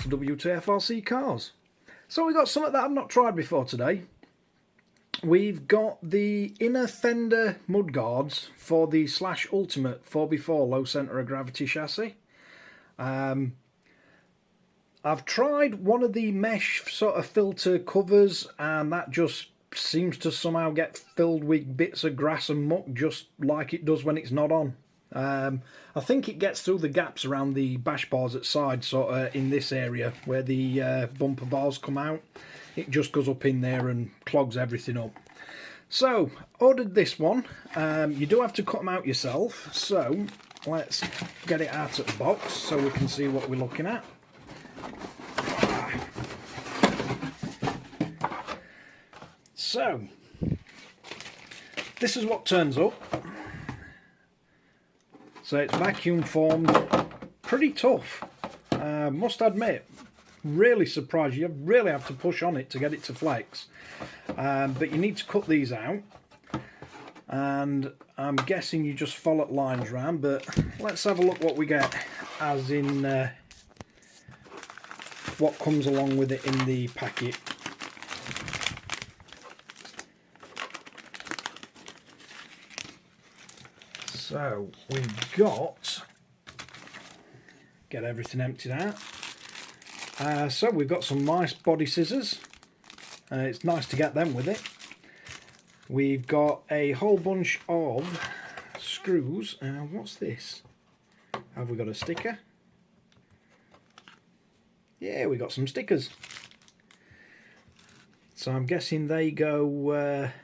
for Wtf Rc Cars. So we got something that I've not tried before today. We've got the Inner Fender mudguards for the Slash Ultimate 4x4 low centre of gravity chassis. I've tried one of the mesh sort of filter covers, and that just seems to somehow get filled with bits of grass and muck, just like it does when it's not on. I think it gets through the gaps around the bash bars at side, sort of in this area where the bumper bars come out. It just goes up in there and clogs everything up. So, ordered this one. You do have to cut them out yourself, so let's get it out of the box so we can see what we're looking at. So, this is what turns up. So it's vacuum formed, pretty tough, must admit. Really surprised. You really have to push on it to get it to flex. But you need to cut these out, and I'm guessing you just follow lines round, but let's have a look what we get, as in what comes along with it in the packet. So we've got, get everything emptied out. So we've got some nice body scissors. It's nice to get them with it. We've got a whole bunch of screws. What's this? Have we got a sticker? Yeah, we got some stickers. So I'm guessing they go where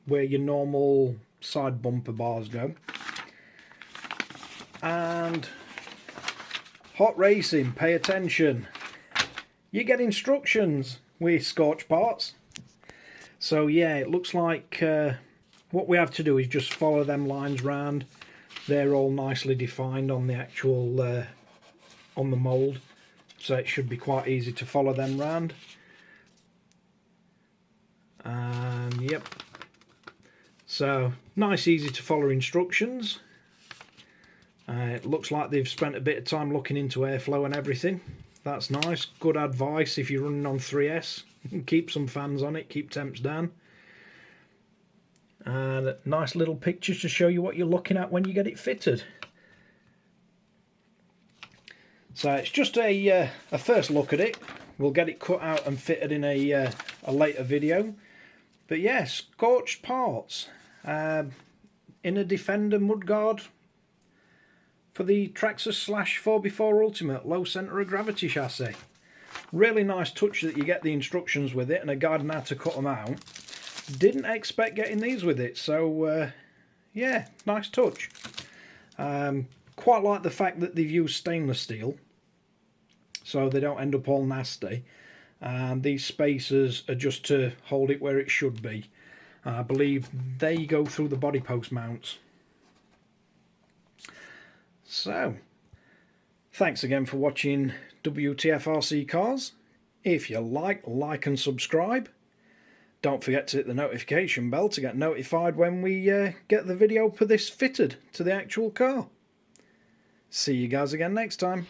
your normal side bumper bars go. And hot racing, pay attention. You get instructions with Scorched Parts. So yeah, it looks like what we have to do is just follow them lines round. They're all nicely defined on the actual on the mould, so it should be quite easy to follow them round. And yep, so nice, easy to follow instructions. It looks like they've spent a bit of time looking into airflow and everything. That's nice. Good advice if you're running on 3S. Keep some fans on it, keep temps down. And nice little pictures to show you what you're looking at when you get it fitted. So it's just a first look at it. We'll get it cut out and fitted in a later video. But yeah, Scorched Parts. Inner Defender mudguard for the Traxxas Slash 4x4 Ultimate low centre of gravity chassis. Really nice touch that you get the instructions with it and a guide on how to cut them out. Didn't expect getting these with it, so yeah, nice touch. Quite like the fact that they've used stainless steel, so they don't end up all nasty. And these spacers are just to hold it where it should be. I believe they go through the body post mounts. So, thanks again for watching Wtf Rc Cars. If you like and subscribe. Don't forget to hit the notification bell to get notified when we get the video for this fitted to the actual car. See you guys again next time.